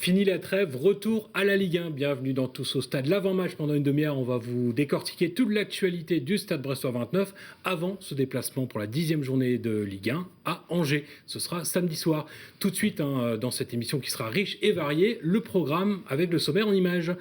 Fini la trêve, retour à la Ligue 1. Bienvenue dans Tous au Stade. L'avant-match pendant une demi-heure, on va vous décortiquer toute l'actualité du Stade Brestois 29 avant ce déplacement pour la 10e journée de Ligue 1 à Angers. Ce sera samedi soir. Tout de suite, dans cette émission qui sera riche et variée, le programme avec le sommaire en images.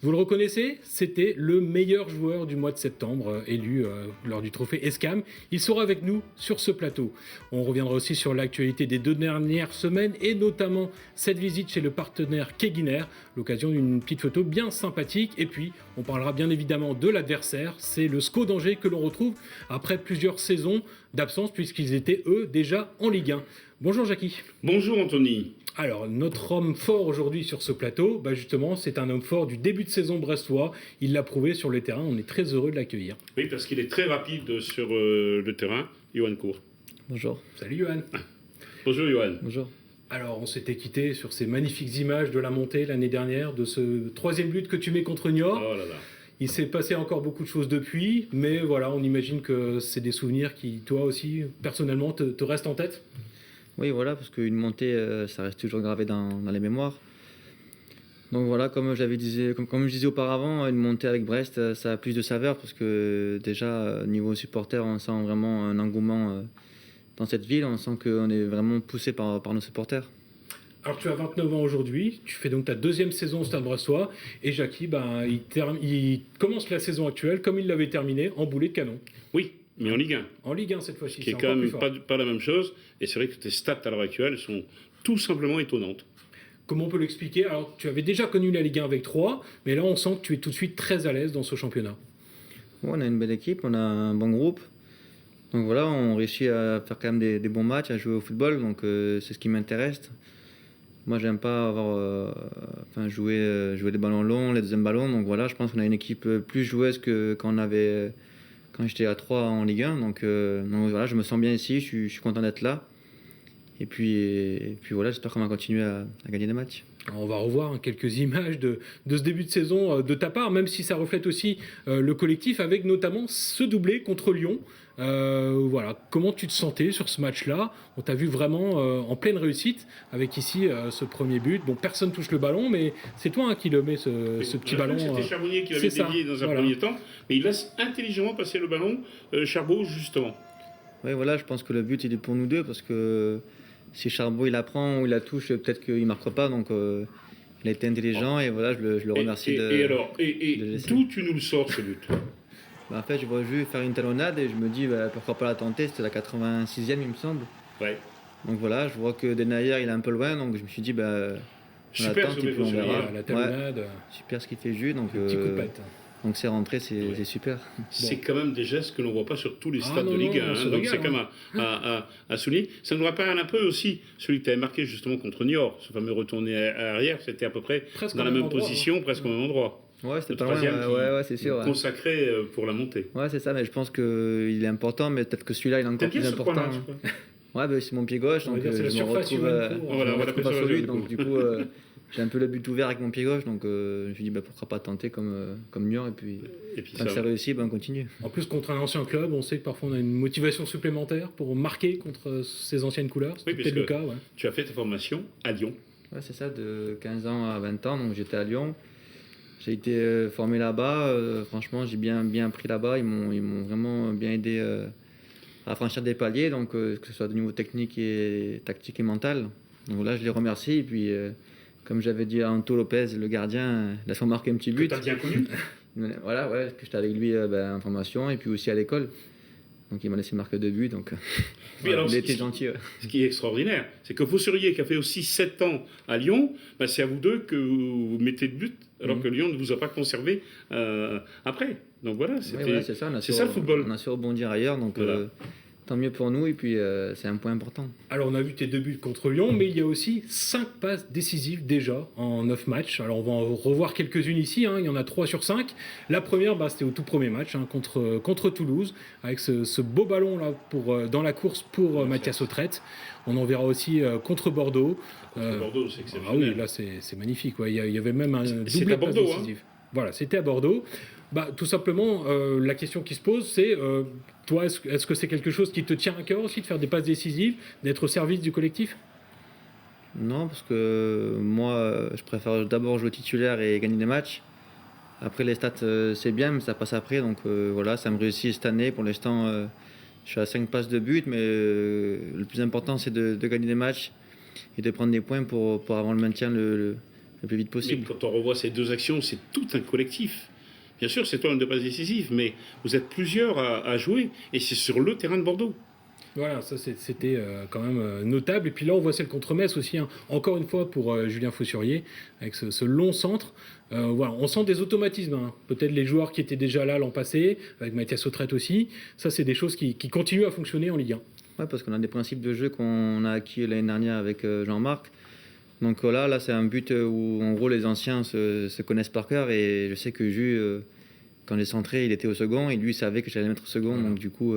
Vous le reconnaissez, c'était le meilleur joueur du mois de septembre, élu lors du trophée Escam. Il sera avec nous sur ce plateau. On reviendra aussi sur l'actualité des 2 dernières semaines et notamment cette visite chez le partenaire Keguiner, l'occasion d'une petite photo bien sympathique. Et puis, on parlera bien évidemment de l'adversaire. C'est le SCO d'Angers que l'on retrouve après plusieurs saisons d'absence puisqu'ils étaient, eux, déjà en Ligue 1. Bonjour Jackie. Bonjour Anthony. Alors, notre homme fort aujourd'hui sur ce plateau, justement, c'est un homme fort du début de saison brestois. Il l'a prouvé sur le terrain, on est très heureux de l'accueillir. Oui, parce qu'il est très rapide sur le terrain, Johan Cour. Bonjour. Salut Johan. Bonjour Johan. Bonjour. Alors, on s'était quitté sur ces magnifiques images de la montée l'année dernière, de ce 3e but que tu mets contre Niort. Oh là là. Il s'est passé encore beaucoup de choses depuis, mais voilà, on imagine que c'est des souvenirs qui, toi aussi, personnellement, te restent en tête. Oui, voilà, parce qu'une montée, ça reste toujours gravé dans les mémoires. Donc voilà, comme je disais auparavant, une montée avec Brest, ça a plus de saveur, parce que déjà, niveau supporter, on sent vraiment un engouement dans cette ville. On sent qu'on est vraiment poussé par nos supporters. Alors tu as 29 ans aujourd'hui, tu fais donc ta 2e saison au Stade Brestois, et Jackie, il commence la saison actuelle comme il l'avait terminée, en boulet de canon. Oui, mais en Ligue 1. En Ligue 1 cette fois-ci, Qui est quand même pas la même chose. Et c'est vrai que tes stats à l'heure actuelle sont tout simplement étonnantes. Comment on peut l'expliquer? Alors tu avais déjà connu la Ligue 1 avec 3, mais là on sent que tu es tout de suite très à l'aise dans ce championnat. Ouais, on a une belle équipe, on a un bon groupe. Donc voilà, on réussit à faire quand même des bons matchs, à jouer au football, donc c'est ce qui m'intéresse. Moi, j'aime pas jouer des ballons longs, les deuxièmes ballons. Donc voilà, je pense qu'on a une équipe plus joueuse que quand j'étais à 3 en Ligue 1. Donc voilà, je me sens bien ici, je suis content d'être là. Et puis voilà, j'espère qu'on va continuer à gagner des matchs. Alors, on va revoir quelques images de ce début de saison de ta part, même si ça reflète aussi le collectif, avec notamment ce doublé contre Lyon. Voilà, comment tu te sentais sur ce match-là? On t'a vu vraiment en pleine réussite avec ici ce premier but. Bon, personne touche le ballon, mais c'est toi qui le mets ce petit ballon. C'était Charbonnier qui l'avait dévié dans un premier temps, mais il laisse intelligemment passer le ballon, Charbot justement. Oui, voilà, je pense que le but il est pour nous deux, parce que si Charbot il la prend ou il la touche, peut-être qu'il ne marquera pas. Donc il a été intelligent et voilà, je le remercie et d'où tu nous le sors ce but? En fait, je vois juste faire une talonnade et je me dis pourquoi pas la tenter. C'était la 86e, il me semble. Ouais. Donc voilà, je vois que Denayer il est un peu loin, donc je me suis dit super on attend, puis on verra. La talonnade. Ouais, super ce qu'il fait Jules. Donc petit coup de patte. Donc c'est rentré, c'est super. C'est quand même des gestes que l'on ne voit pas sur tous les stades de Ligue 1. Donc c'est quand même à souligner. Ça nous rappelle un peu aussi celui que tu avais marqué justement contre Niort. Ce fameux retourné arrière, c'était à peu près presque dans la même position, presque au même endroit. Ouais, c'était pas loin, ouais, c'est sûr. Consacré pour la montée. Ouais, c'est ça, mais je pense qu'il est important, mais peut-être que celui-là il est encore plus important. Ouais, c'est mon pied gauche, donc c'est la je me retrouve pas sur lui, donc du coup j'ai un peu le but ouvert avec mon pied gauche, donc je me suis dit pourquoi pas tenter comme Niort, et puis quand ça réussit, on continue. En plus, contre un ancien club, on sait que parfois on a une motivation supplémentaire pour marquer contre ses anciennes couleurs. Oui, peut-être le cas. Ouais. Tu as fait ta formation à Lyon. Ouais, c'est ça, de 15 ans à 20 ans, donc j'étais à Lyon. J'ai été formé là-bas, franchement j'ai bien appris là-bas, ils m'ont vraiment bien aidé à franchir des paliers, donc que ce soit de niveau technique et tactique et mental. Donc là je les remercie, et puis comme j'avais dit à Anto Lopez, le gardien, il a fait marquer un petit but. Que t'as bien connu. Voilà, ouais, que j'étais avec lui en formation et puis aussi à l'école. Donc il m'a laissé marquer 2 buts, donc il était gentil. Ouais. Ce qui est extraordinaire, c'est que Faussurier, qui a fait aussi 7 ans à Lyon, c'est à vous deux que vous mettez de but, alors que Lyon ne vous a pas conservé après. Donc voilà, c'est ça le football. On a su rebondir ailleurs, donc tant mieux pour nous, et puis c'est un point important. Alors on a vu tes 2 buts contre Lyon, mais il y a aussi 5 passes décisives déjà en 9 matchs. Alors on va en revoir quelques-unes ici, il y en a 3 sur 5. La première, c'était au tout premier match contre Toulouse, avec ce beau ballon là dans la course pour Mathias Autrette. On en verra aussi contre Bordeaux. Contre Bordeaux, c'est exceptionnel. Ah oui, là c'est magnifique. Ouais. Il y avait même un doublé passe décisif. Voilà, c'était à Bordeaux. Tout simplement, la question qui se pose, c'est toi, est-ce que c'est quelque chose qui te tient à cœur aussi, de faire des passes décisives, d'être au service du collectif? Non, parce que moi, je préfère d'abord jouer titulaire et gagner des matchs. Après, les stats, c'est bien, mais ça passe après. Donc voilà, ça me réussit cette année. Pour l'instant, je suis à 5 passes de but, mais le plus important, c'est de gagner des matchs et de prendre des points pour avoir le maintien le plus vite possible. Mais quand on revoit ces deux actions, c'est tout un collectif. Bien sûr, c'est toi l'homme de passe décisif, mais vous êtes plusieurs à jouer, et c'est sur le terrain de Bordeaux. Voilà, ça c'était quand même notable. Et puis là, on voit celle contre Metz aussi, hein. Encore une fois pour Julien Faussurier, avec ce long centre. Voilà, on sent des automatismes, hein. Peut-être les joueurs qui étaient déjà là l'an passé, avec Mathias Autrette aussi. Ça, c'est des choses qui continuent à fonctionner en Ligue 1. Ouais, parce qu'on a des principes de jeu qu'on a acquis l'année dernière avec Jean-Marc. Donc là c'est un but où en gros les anciens se connaissent par cœur. Et je sais que Jus, quand j'ai centré, il était au second et lui savait que j'allais mettre au second. Voilà. Donc du coup...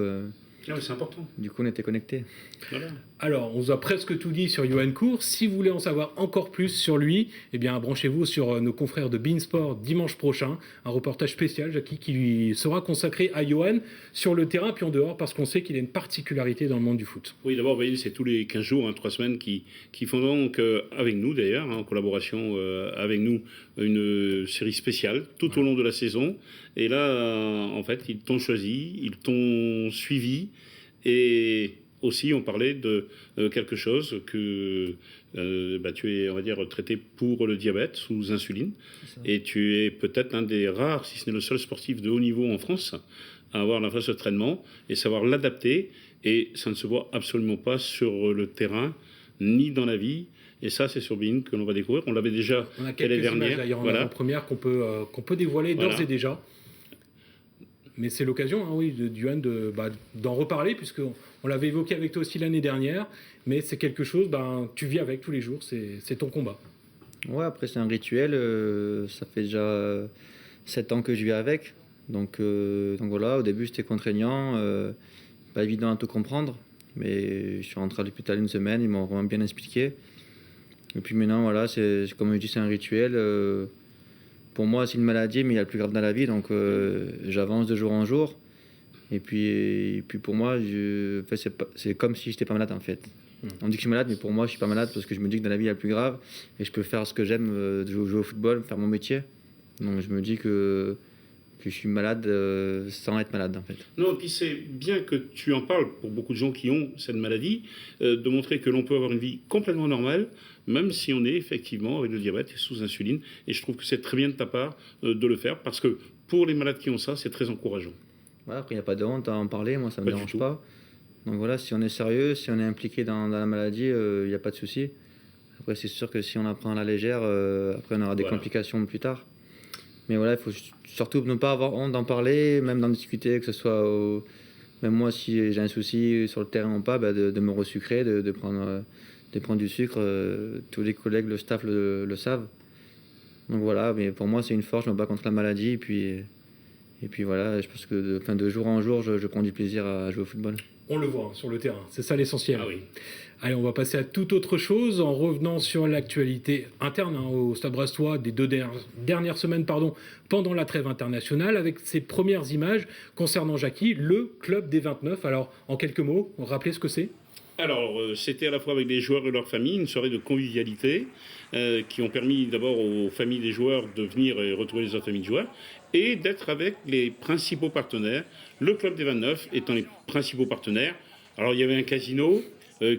Non, mais c'est important. Du coup, on était connectés. Voilà. Alors, on vous a presque tout dit sur Johan Cour. Si vous voulez en savoir encore plus sur lui, eh bien, branchez-vous sur nos confrères de beIN Sport dimanche prochain. Un reportage spécial, Jackie, qui lui sera consacré à Johan sur le terrain puis en dehors, parce qu'on sait qu'il a une particularité dans le monde du foot. Oui, d'abord, c'est tous les 15 jours, 3 semaines, qui font donc, avec nous d'ailleurs, en collaboration avec nous, une série spéciale tout au long de la saison. Et là, en fait, ils t'ont choisi, ils t'ont suivi. Et aussi, on parlait de quelque chose que tu es, on va dire, traité pour le diabète sous insuline. Et tu es peut-être un des rares, si ce n'est le seul sportif de haut niveau en France, à avoir la phase de traitement et savoir l'adapter. Et ça ne se voit absolument pas sur le terrain, ni dans la vie. Et ça, c'est sur beIN que l'on va découvrir. On l'avait déjà l'année dernière. D'ailleurs, voilà. En première qu'on peut dévoiler d'ores et déjà. Mais c'est l'occasion, hein, oui, Johan, d'en reparler, puisqu'on l'avait évoqué avec toi aussi l'année dernière. Mais c'est quelque chose, tu vis avec tous les jours, c'est ton combat. Ouais, après c'est un rituel. Ça fait déjà 7 ans que je vis avec. Donc voilà, au début c'était contraignant, pas évident à tout comprendre. Mais je suis rentré à l'hôpital une semaine, ils m'ont vraiment bien expliqué. Et puis maintenant, voilà, c'est comme je dis, c'est un rituel. Pour moi, c'est une maladie, mais il y a le plus grave dans la vie, donc j'avance de jour en jour. Et puis pour moi, c'est comme si j'étais pas malade en fait. On dit que je suis malade, mais pour moi, je suis pas malade parce que je me dis que dans la vie, il y a le plus grave et je peux faire ce que j'aime, jouer au football, faire mon métier. Donc je me dis que je suis malade sans être malade en fait. Non, et puis c'est bien que tu en parles pour beaucoup de gens qui ont cette maladie, de montrer que l'on peut avoir une vie complètement normale, même si on est effectivement avec le diabète et sous insuline. Et je trouve que c'est très bien de ta part de le faire, parce que pour les malades qui ont ça, c'est très encourageant. Ouais, après, il n'y a pas de honte à en parler, moi ça ne me dérange pas. Donc voilà, si on est sérieux, si on est impliqué dans la maladie, il n'y a pas de souci. Après, c'est sûr que si on la prend à la légère, après on aura des complications plus tard. Mais voilà, il faut surtout ne pas avoir honte d'en parler, même d'en discuter, que ce soit... Même moi, si j'ai un souci sur le terrain ou pas, de me resucrer, de prendre du sucre. Tous les collègues, le staff le savent. Donc voilà, mais pour moi, c'est une force, je me bats contre la maladie. Et puis voilà, je pense que de jour en jour, je prends du plaisir à jouer au football. On le voit sur le terrain, c'est ça l'essentiel. Ah oui. Allez, on va passer à toute autre chose en revenant sur l'actualité interne au Stade Brestois des 2 dernières semaines pendant la trêve internationale, avec ses premières images concernant Jackie, le club des 29. Alors, en quelques mots, rappelez ce que c'est. Alors, c'était à la fois avec les joueurs et leurs familles, une soirée de convivialité qui ont permis d'abord aux familles des joueurs de venir et retrouver les autres familles de joueurs et d'être avec les principaux partenaires, le club des 29 étant les principaux partenaires. Alors, il y avait un casino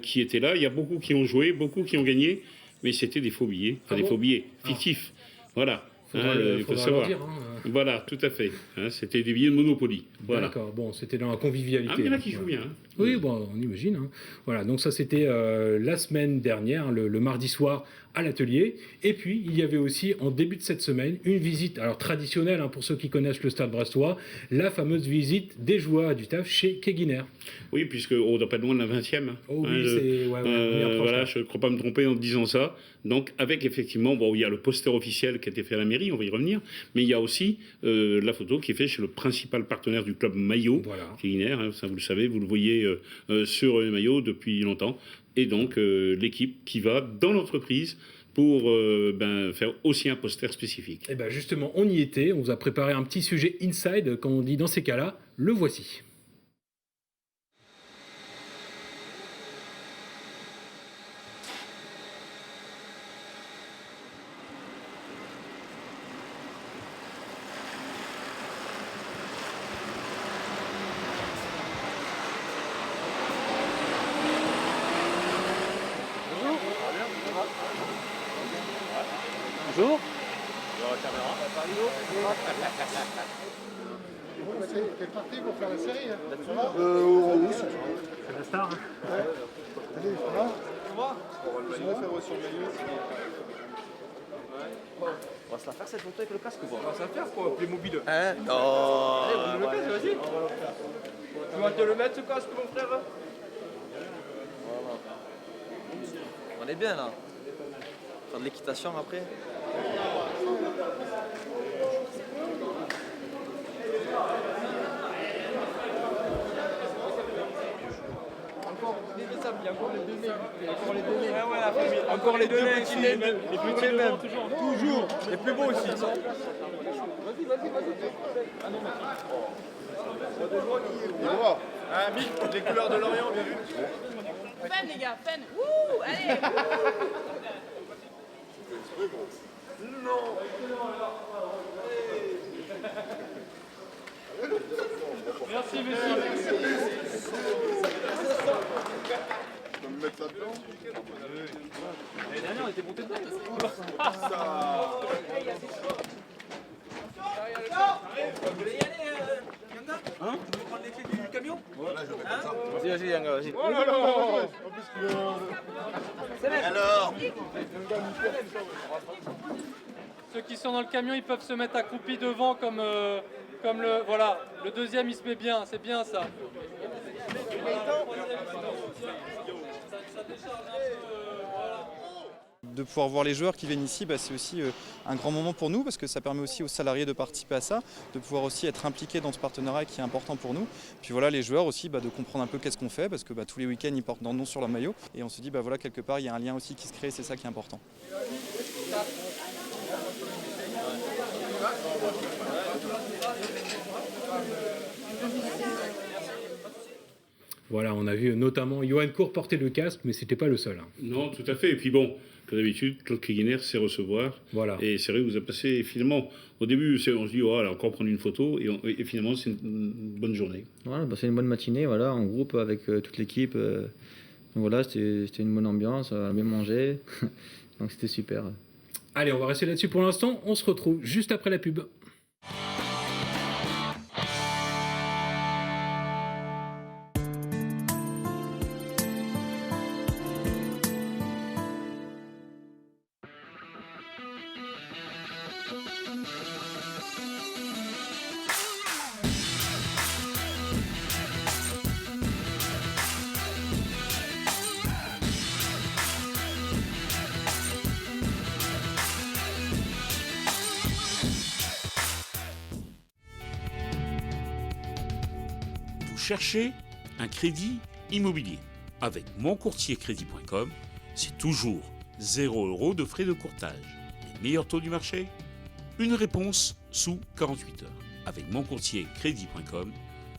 qui était là, il y a beaucoup qui ont joué, beaucoup qui ont gagné, mais c'était des faux billets, des faux billets fictifs. Voilà. Il faut savoir. Dire, Voilà, tout à fait. C'était des billets de Monopoly. Voilà. D'accord, bon, c'était dans la convivialité. Il y en a qui jouent bien. Oui, bon, on imagine. Voilà, donc ça c'était la semaine dernière, le mardi soir à l'atelier. Et puis, il y avait aussi, en début de cette semaine, une visite, alors traditionnelle pour ceux qui connaissent le Stade Brestois, la fameuse visite des joueurs du TAF chez Keguiner. Oui, puisqu'on n'est pas loin de la 20e. Oh oui, c'est... voilà, je ne crois pas me tromper en disant ça. Donc, avec effectivement, il y a le poster officiel qui a été fait à la mairie, on va y revenir, mais il y a aussi la photo qui est faite chez le principal partenaire du club maillot, Keguiner, ça vous le savez, vous le voyez sur les maillots depuis longtemps. Et donc, l'équipe qui va dans l'entreprise pour faire aussi un poster spécifique. Et bien justement, on y était, on vous a préparé un petit sujet inside, comme on dit dans ces cas-là, le voici. Bonjour. T'es parti pour faire la série hein? Oui, c'est la star. Ouais. Allez, ça va? Je vais faire sur le maillot. On va se la faire cette photo avec le casque ou pas? On va se la faire quoi, Playmobil. Hein? Non. Allez, on le casque, vas-y. Tu vas te le mettre ce casque, mon frère? Voilà. On est bien là. Faire de l'équitation après. Encore les deux mecs, les plus petits même. Toujours. Les plus beaux aussi. Ah, Mick, les couleurs de Lorient, bien vu. Fun les gars, fun. Wouh, allez. Merci, merci. On va me mettre ça dedans. L'année dernière, on était monté dedans. Vous voulez y aller, Yanga? Hein? Vous voulez prendre les clés du camion? Voilà, je vais mettre ça. Vas-y, Yanga, vas-y. Oh là là. En plus, Alors Ceux qui sont dans le camion, ils peuvent se mettre accroupis devant comme le... Voilà, le deuxième, il se met bien, c'est bien ça. De pouvoir voir les joueurs qui viennent ici, c'est aussi un grand moment pour nous parce que ça permet aussi aux salariés de participer à ça, de pouvoir aussi être impliqués dans ce partenariat qui est important pour nous. Puis voilà, les joueurs aussi de comprendre un peu qu'est-ce qu'on fait parce que tous les week-ends ils portent leur nom sur leur maillot et on se dit voilà, quelque part il y a un lien aussi qui se crée, c'est ça qui est important. Voilà, on a vu notamment Johan Cour porter le casque, mais c'était pas le seul. Hein. Non, tout à fait. Et puis bon, comme d'habitude, Claude Keguener sait recevoir. Voilà. Et c'est vrai que vous avez passé finalement, au début, on se dit, oh, là, encore prendre une photo, et finalement, c'est une bonne journée. Voilà, c'est une bonne matinée, voilà, en groupe avec toute l'équipe. Donc voilà, c'était une bonne ambiance, on a bien mangé, donc c'était super. Allez, on va rester là-dessus pour l'instant. On se retrouve juste après la pub. Cherchez un crédit immobilier. Avec moncourtiercrédit.com, c'est toujours 0 € de frais de courtage. Les meilleurs taux du marché? Une réponse sous 48 heures. Avec moncourtiercrédit.com,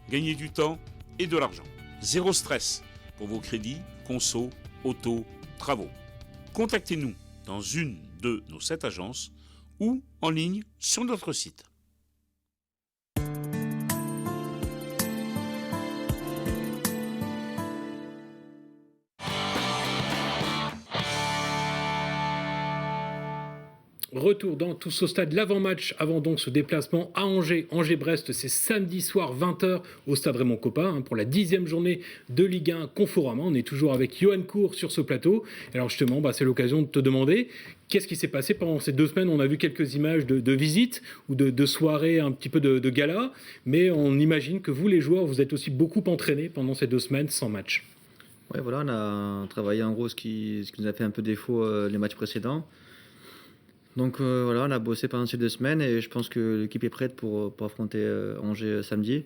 gagnez du temps et de l'argent. Zéro stress pour vos crédits, conso, auto, travaux. Contactez-nous dans une de nos 7 agences ou en ligne sur notre site. Retour dans Tous au stade, l'avant-match avant donc ce déplacement à Angers. Angers-Brest, c'est samedi soir 20h au stade Raymond Kopa pour la 10e journée de Ligue 1 Conforama. On est toujours avec Johan Cour sur ce plateau. Alors justement, c'est l'occasion de te demander qu'est-ce qui s'est passé pendant ces 2 semaines. On a vu quelques images de visites ou de soirées, un petit peu de gala, mais on imagine que vous les joueurs, vous êtes aussi beaucoup entraînés pendant ces 2 semaines sans match. Ouais, voilà, on a travaillé en gros ce qui nous a fait un peu défaut les matchs précédents. Donc voilà, on a bossé pendant ces 2 semaines et je pense que l'équipe est prête pour affronter Angers samedi.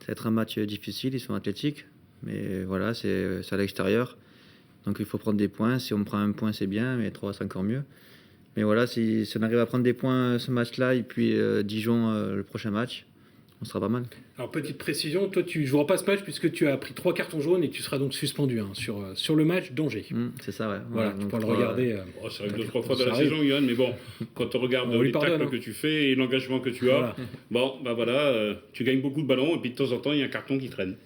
Ça va être un match difficile, ils sont athlétiques, mais voilà, c'est à l'extérieur. Donc il faut prendre des points. Si on prend un point, c'est bien, mais 3, c'est encore mieux. Mais voilà, si on arrive à prendre des points ce match-là et puis Dijon le prochain match, on sera pas mal. Alors petite précision, toi tu ne joueras pas ce match puisque tu as pris 3 cartons jaunes et tu seras donc suspendu sur le match d'Angers. C'est ça, ouais. Voilà, tu pourras le regarder. Ça arrive 2-3 fois dans la saison, Johan, mais bon, quand on regarde les tacles que tu fais et l'engagement que tu as, tu gagnes beaucoup de ballons et puis de temps en temps, il y a un carton qui traîne.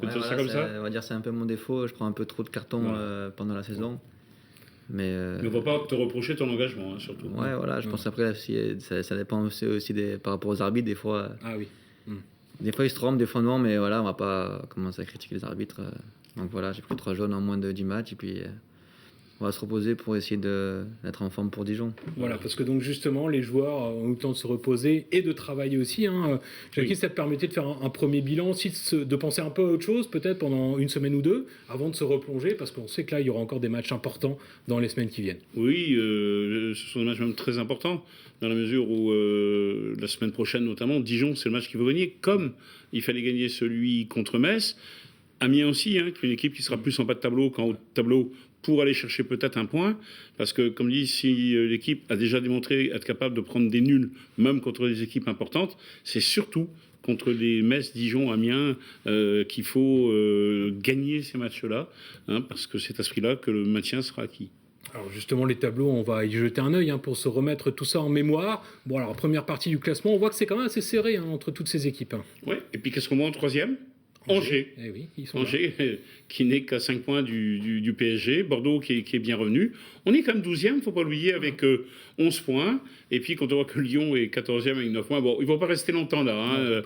Ouais, ça comme ça. On va dire c'est un peu mon défaut, je prends un peu trop de cartons pendant la saison. Mais on ne va pas te reprocher ton engagement, surtout. Ouais, voilà, je pense qu'après, ça dépend aussi par rapport aux arbitres, des fois. Ah oui. Des fois, ils se trompent, des fois non, mais voilà, on va pas commencer à critiquer les arbitres. Donc voilà, j'ai pris 3 jaunes en moins de 10 matchs, et puis on va se reposer pour essayer d'être en forme pour Dijon. Voilà, parce que donc justement, les joueurs ont eu le temps de se reposer et de travailler aussi. Jackie, ça te permettait de faire un premier bilan, aussi de penser un peu à autre chose, peut-être pendant une semaine ou deux, avant de se replonger, parce qu'on sait que là, il y aura encore des matchs importants dans les semaines qui viennent. Oui, ce sont des matchs même très importants, dans la mesure où la semaine prochaine, notamment, Dijon, c'est le match qu'il faut gagner, comme il fallait gagner celui contre Metz. Amiens aussi, qui est une équipe qui sera plus en bas de tableau qu'en haut de tableau, pour aller chercher peut-être un point, parce que, comme dit, si l'équipe a déjà démontré être capable de prendre des nuls, même contre des équipes importantes, c'est surtout contre les Metz, Dijon, Amiens qu'il faut gagner ces matchs-là, parce que c'est à ce prix-là que le maintien sera acquis. Alors justement, les tableaux, on va y jeter un œil pour se remettre tout ça en mémoire. Bon, alors, première partie du classement, on voit que c'est quand même assez serré entre toutes ces équipes. Oui, et puis qu'est-ce qu'on voit en troisième ? Angers, eh oui, ils sont Angers qui n'est qu'à 5 points du PSG, Bordeaux qui est bien revenu. On est quand même 12e, il ne faut pas l'oublier, avec 11 points. Et puis quand on voit que Lyon est 14e avec 9 points, bon, ils ne vont pas rester longtemps là,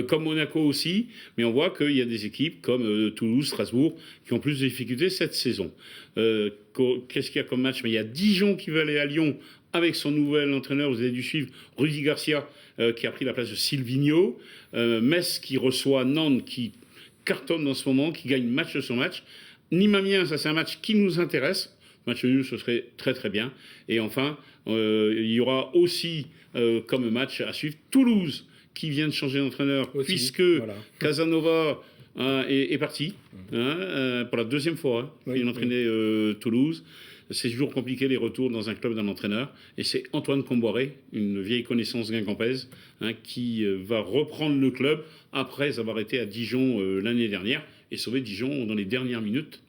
comme Monaco aussi, mais on voit qu'il y a des équipes comme Toulouse, Strasbourg, qui ont plus de difficultés cette saison. Qu'est-ce qu'il y a comme match ? Mais il y a Dijon qui veut aller à Lyon avec son nouvel entraîneur, vous avez dû suivre, Rudy Garcia, qui a pris la place de Silvino. Metz qui reçoit Nantes, qui cartonne en ce moment, qui gagne match sur match. Nîmes-Amiens, ça c'est un match qui nous intéresse. Match nul, ce serait très très bien. Et enfin, il y aura aussi comme match à suivre Toulouse, qui vient de changer d'entraîneur, puisque Casanova est parti pour la deuxième fois. Il entraînait Toulouse. C'est toujours compliqué les retours dans un club d'un entraîneur. Et c'est Antoine Comboiré, une vieille connaissance guingampaise, qui va reprendre le club après avoir été à Dijon l'année dernière et sauver Dijon dans les dernières minutes,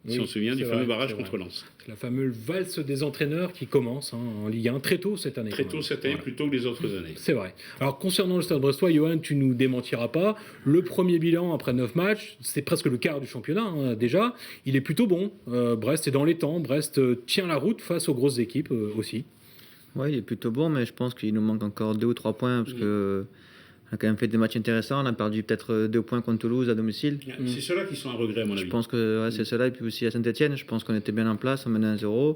si on se souvient du fameux barrage contre Lens. C'est la fameuse valse des entraîneurs qui commence en Ligue 1 très tôt cette année. Très tôt cette année, plutôt que les autres années. C'est vrai. Alors concernant le Stade brestois, Johan, tu nous démentiras pas. Le premier bilan après 9 matchs, c'est presque le quart du championnat déjà. Il est plutôt bon. Brest est dans les temps. Brest tient la route face aux grosses équipes aussi. Oui, il est plutôt bon, mais je pense qu'il nous manque encore 2 ou 3 points parce que on a quand même fait des matchs intéressants. On a perdu peut-être 2 points contre Toulouse à domicile. C'est ceux-là qui sont à regret, à mon avis. Je pense que c'est ceux-là. Et puis aussi à Saint-Etienne, je pense qu'on était bien en place. On menait 1-0.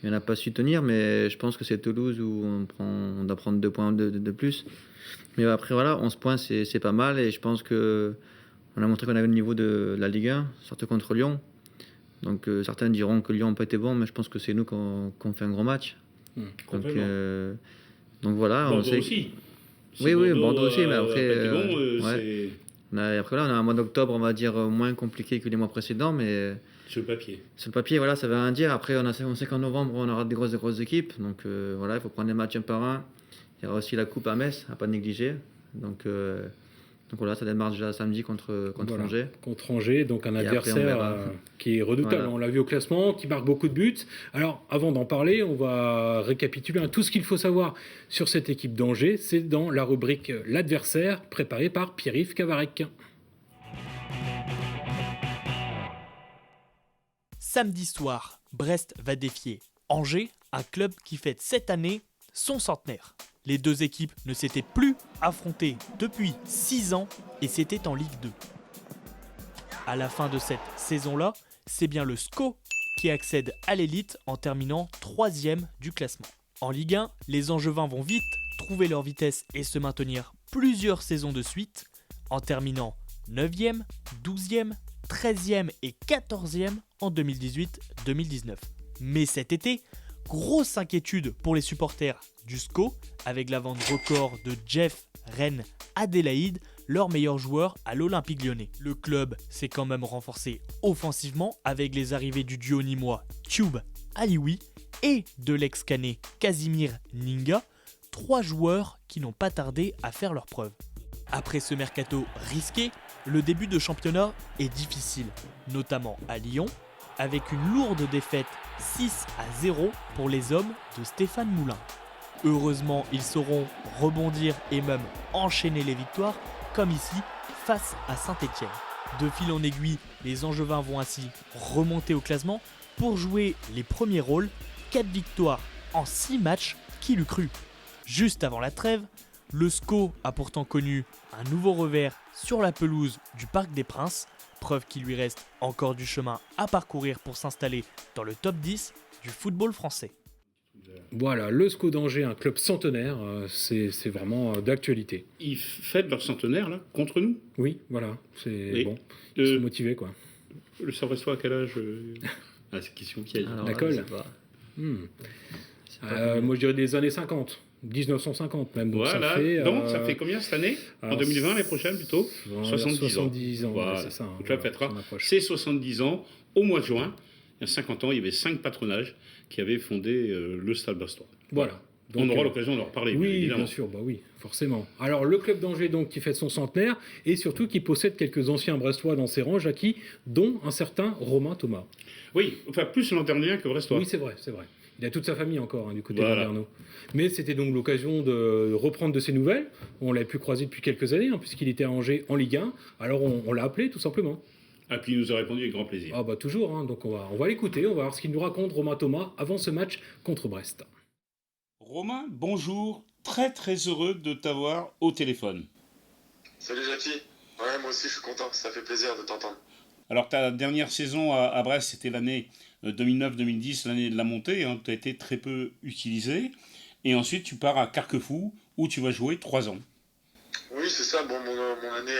On n'a pas su tenir, mais je pense que c'est Toulouse où on doit prendre 2 points de plus. Mais après, voilà, 11 points, c'est pas mal. Et je pense qu'on a montré qu'on avait le niveau de la Ligue 1, surtout contre Lyon. Donc certains diront que Lyon n'a pas été bon, mais je pense que c'est nous qu'on fait un gros match. Donc voilà. Bordeaux aussi. Oui, Bordeaux aussi, mais après, après là, on a un mois d'octobre, on va dire, moins compliqué que les mois précédents, mais... Sur le papier. Sur le papier, voilà, ça veut rien dire. Après, on sait qu'en novembre, on aura des grosses équipes, donc voilà, il faut prendre les matchs un par un. Il y aura aussi la coupe à Metz, à pas négliger. Donc voilà, ça démarre déjà samedi contre Angers. Contre Angers, donc un adversaire qui est redoutable. Voilà. On l'a vu au classement, qui marque beaucoup de buts. Alors, avant d'en parler, on va récapituler tout ce qu'il faut savoir sur cette équipe d'Angers. C'est dans la rubrique L'adversaire, préparée par Pierre-Yves Cavarec. Samedi soir, Brest va défier Angers, un club qui fête cette année son centenaire. Les deux équipes ne s'étaient plus affrontées depuis 6 ans et c'était en Ligue 2. À la fin de cette saison-là, c'est bien le SCO qui accède à l'élite en terminant 3e du classement. En Ligue 1, les Angevins vont vite trouver leur vitesse et se maintenir plusieurs saisons de suite en terminant 9e, 12e, 13e et 14e en 2018-2019. Mais cet été, grosse inquiétude pour les supporters du SCO avec la vente record de Jeff Rennes Adélaïde, leur meilleur joueur à l'Olympique Lyonnais. Le club s'est quand même renforcé offensivement avec les arrivées du duo nîmois Tube Alioui et de l'ex-canet Casimir Ninga, 3 joueurs qui n'ont pas tardé à faire leurs preuves. Après ce mercato risqué, le début de championnat est difficile, notamment à Lyon, avec une lourde défaite 6-0 pour les hommes de Stéphane Moulin. Heureusement, ils sauront rebondir et même enchaîner les victoires, comme ici, face à Saint-Etienne. De fil en aiguille, les Angevins vont ainsi remonter au classement Pour jouer les premiers rôles, 4 victoires en 6 matchs, qui l'eût cru? Juste avant la trêve, le SCO a pourtant connu un nouveau revers sur la pelouse du Parc des Princes, preuve qu'il lui reste encore du chemin à parcourir pour s'installer dans le top 10 du football français. Voilà, le SCO d'Angers, un club centenaire, c'est vraiment d'actualité. Ils fêtent leur centenaire, là, contre nous? Oui, voilà, c'est bon. Ils sont motivés, quoi. Le Stade Brestois, à quel âge Ah, c'est une question piège. La colle. Moi, je dirais des années 50. 1950 même. Donc voilà. Ça fait combien cette année? En 2020, l'année prochaine plutôt? 70 ans. Voilà. C'est ça. Hein, donc là, fêtera ses 70 ans au mois de juin. Il y a 50 ans, il y avait 5 patronages qui avaient fondé le Stade Brestois. Voilà. Donc, on aura l'occasion d'en reparler. Oui, évidemment. bien sûr, oui, forcément. Alors, le club d'Angers, donc, qui fête son centenaire, et surtout qui possède quelques anciens Brestois dans ses rangs, Jackie, dont un certain Romain Thomas. Oui, enfin, plus lanternien que Brestois. Oui, c'est vrai. Il a toute sa famille encore, du côté de Landerneau. Mais c'était donc l'occasion de reprendre de ses nouvelles. On l'avait pu croiser depuis quelques années, puisqu'il était à Angers en Ligue 1. Alors, on l'a appelé, tout simplement. Ah, puis il nous a répondu avec grand plaisir. Ah, bah toujours. Donc, on va l'écouter. On va voir ce qu'il nous raconte, Romain Thomas, avant ce match contre Brest. Romain, bonjour. Très, très heureux de t'avoir au téléphone. Salut Jackie. Ouais, moi aussi je suis content. Ça fait plaisir de t'entendre. Alors, ta dernière saison à Brest, c'était l'année 2009-2010, l'année de la montée. Tu as été très peu utilisé. Et ensuite, tu pars à Carquefou, où tu vas jouer 3 ans. Oui, c'est ça. Bon, mon année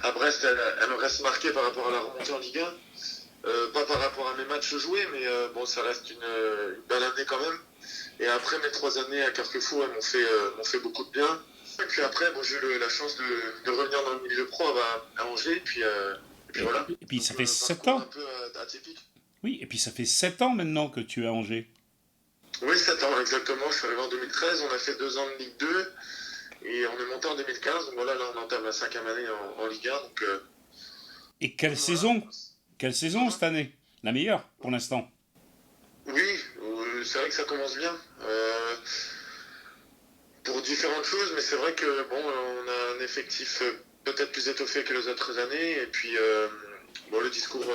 à Brest, elle me reste marquée par rapport à la remontée en Ligue 1. Pas par rapport à mes matchs joués, mais bon, ça reste une belle année quand même. Et après mes 3 années à Carquefou, elles m'ont fait beaucoup de bien. Et puis après, bon, j'ai eu la chance de revenir dans le milieu pro à Angers. Et puis voilà. Et puis ça fait 7 ans. Un peu atypique. Oui, et puis ça fait 7 ans maintenant que tu es à Angers. Oui, 7 ans exactement. Je suis arrivé en 2013. On a fait 2 ans de Ligue 2. Et on est monté en 2015. Donc voilà, là on entame la 5e année en Ligue 1. Donc, et quelle saison cette année? La meilleure pour l'instant. Oui, c'est vrai que ça commence bien. Pour différentes choses, mais c'est vrai que bon, on a un effectif peut-être plus étoffé que les autres années. Et puis bon, le discours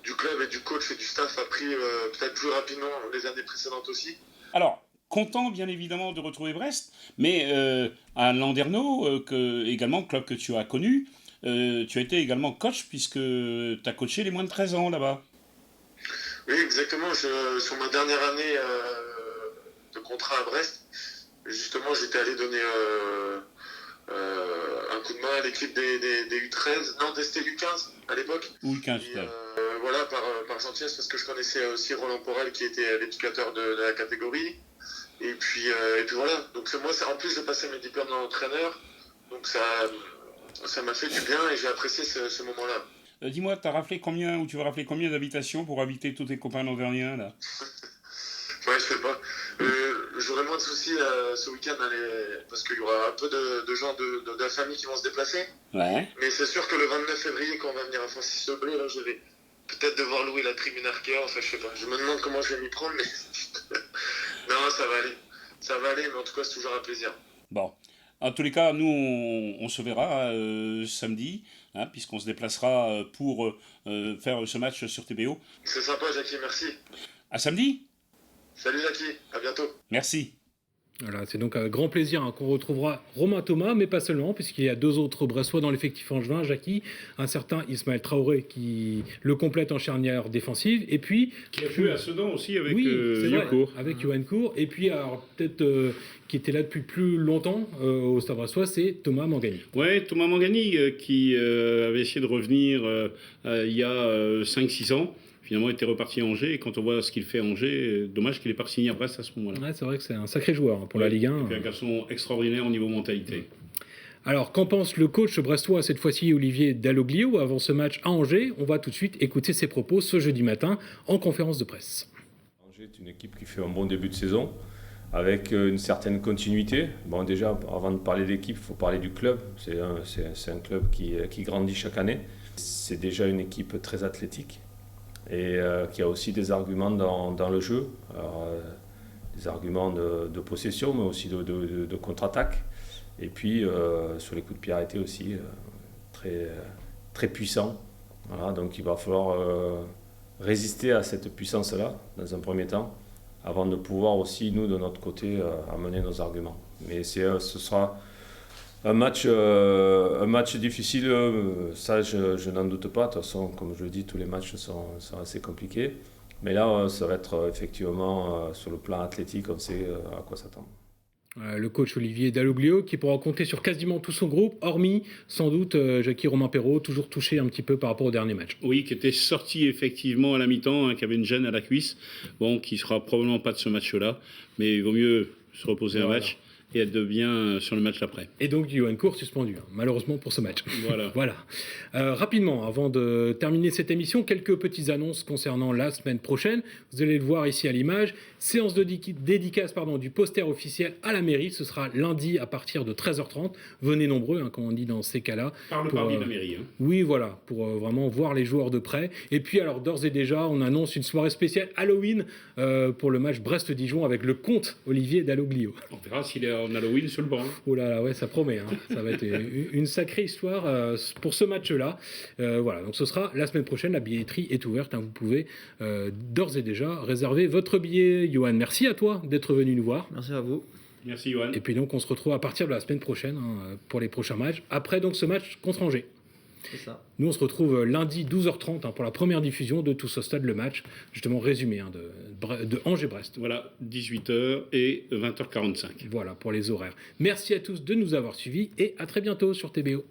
du club et du coach et du staff a pris peut-être plus rapidement les années précédentes aussi. Alors, content bien évidemment de retrouver Brest, mais à Landerneau, également club que tu as connu, tu as été également coach puisque tu as coaché les moins de 13 ans là-bas. Oui, exactement. Sur ma dernière année de contrat à Brest, justement, j'étais allé donner un coup de main à l'équipe des U13. Non, c'était U15 à l'époque. Ou U15, voilà, par gentillesse, parce que je connaissais aussi Roland Porel, qui était l'éducateur de la catégorie. Et puis voilà. Donc moi, en plus, j'ai passé mes diplômes d'entraîneur. Donc ça m'a fait du bien et j'ai apprécié ce moment-là. Dis-moi, tu vas rappeler combien d'habitations pour habiter tous tes copains landerniens là? Ouais, je sais pas. J'aurai moins de soucis ce week-end parce qu'il y aura un peu de gens de la famille qui vont se déplacer. Ouais. Mais c'est sûr que le 29 février, quand on va venir à Francis-Leblé, là, je vais peut-être devoir louer la tribune Arkea. Enfin, je sais pas. Je me demande comment je vais m'y prendre, mais non, ça va aller. Ça va aller, mais en tout cas, c'est toujours un plaisir. Bon. En tous les cas, nous, on se verra samedi, puisqu'on se déplacera pour faire ce match sur TBO. C'est sympa, Jackie, merci. À samedi. Salut, Jackie, à bientôt. Merci. Voilà, c'est donc avec grand plaisir qu'on retrouvera Romain Thomas, mais pas seulement, puisqu'il y a 2 autres Bressois dans l'effectif angevin, Jackie, un certain Ismaël Traoré qui le complète en charnière défensive, et puis... Qui a joué à Sedan aussi avec Yoann avec Yoann Cour, et puis alors peut-être qui était là depuis plus longtemps au Stade Brestois, c'est Thomas Mangani. Ouais, Thomas Mangani qui avait essayé de revenir il y a 5-6 ans. Finalement, il était reparti à Angers, et quand on voit ce qu'il fait à Angers, dommage qu'il n'ait pas signé à Brest à ce moment-là. Ouais, c'est vrai que c'est un sacré joueur pour la Ligue 1. C'est un garçon extraordinaire au niveau mentalité. Alors, qu'en pense le coach brestois, cette fois-ci Olivier Dalloglio, avant ce match à Angers? On va tout de suite écouter ses propos ce jeudi matin en conférence de presse. Angers est une équipe qui fait un bon début de saison, avec une certaine continuité. Bon, déjà, avant de parler d'équipe, il faut parler du club. C'est un club qui grandit chaque année. C'est déjà une équipe très athlétique, et qui a aussi des arguments dans le jeu, alors, des arguments de possession, mais aussi de contre-attaque, et puis sur les coups de pied arrêtés aussi, très, très puissants. Voilà, donc il va falloir résister à cette puissance-là, dans un premier temps, avant de pouvoir aussi, nous, de notre côté, amener nos arguments. Mais ce sera un match difficile, ça je n'en doute pas. De toute façon, comme je le dis, tous les matchs sont assez compliqués. Mais là, ça va être effectivement, sur le plan athlétique, on sait à quoi s'attendre. Le coach Olivier Dalloglio qui pourra compter sur quasiment tout son groupe, hormis sans doute Jackie Romain Perrault, toujours touché un petit peu par rapport au dernier match. Oui, qui était sorti effectivement à la mi-temps, qui avait une gêne à la cuisse, qui ne sera probablement pas de ce match-là, mais il vaut mieux se reposer un match et être de bien sur le match d'après. Et donc Johan Court suspendu, malheureusement pour ce match. Voilà. Rapidement, avant de terminer cette émission, quelques petites annonces concernant la semaine prochaine. Vous allez le voir ici à l'image. Séance de dédicace du poster officiel à la mairie. Ce sera lundi à partir de 13h30. Venez nombreux, comme on dit dans ces cas-là. Par le parvis de la mairie. Oui, voilà, pour vraiment voir les joueurs de près. Et puis alors, d'ores et déjà, on annonce une soirée spéciale Halloween pour le match Brest-Dijon avec le comte Olivier Dalloglio. On verra s'il est en Halloween sur le banc. Oh là là, ouais, ça promet. Ça va être une sacrée histoire pour ce match-là. Voilà, donc ce sera la semaine prochaine. La billetterie est ouverte. Vous pouvez d'ores et déjà réserver votre billet. Johan, merci à toi d'être venu nous voir. Merci à vous. Merci Johan. Et puis donc on se retrouve à partir de la semaine prochaine pour les prochains matchs. Après donc ce match contre Angers. C'est ça. Nous on se retrouve lundi 12h30 pour la première diffusion de Tous au Stade, le match justement résumé de Angers-Brest. Voilà, 18h et 20h45. Voilà pour les horaires. Merci à tous de nous avoir suivis et à très bientôt sur TBO.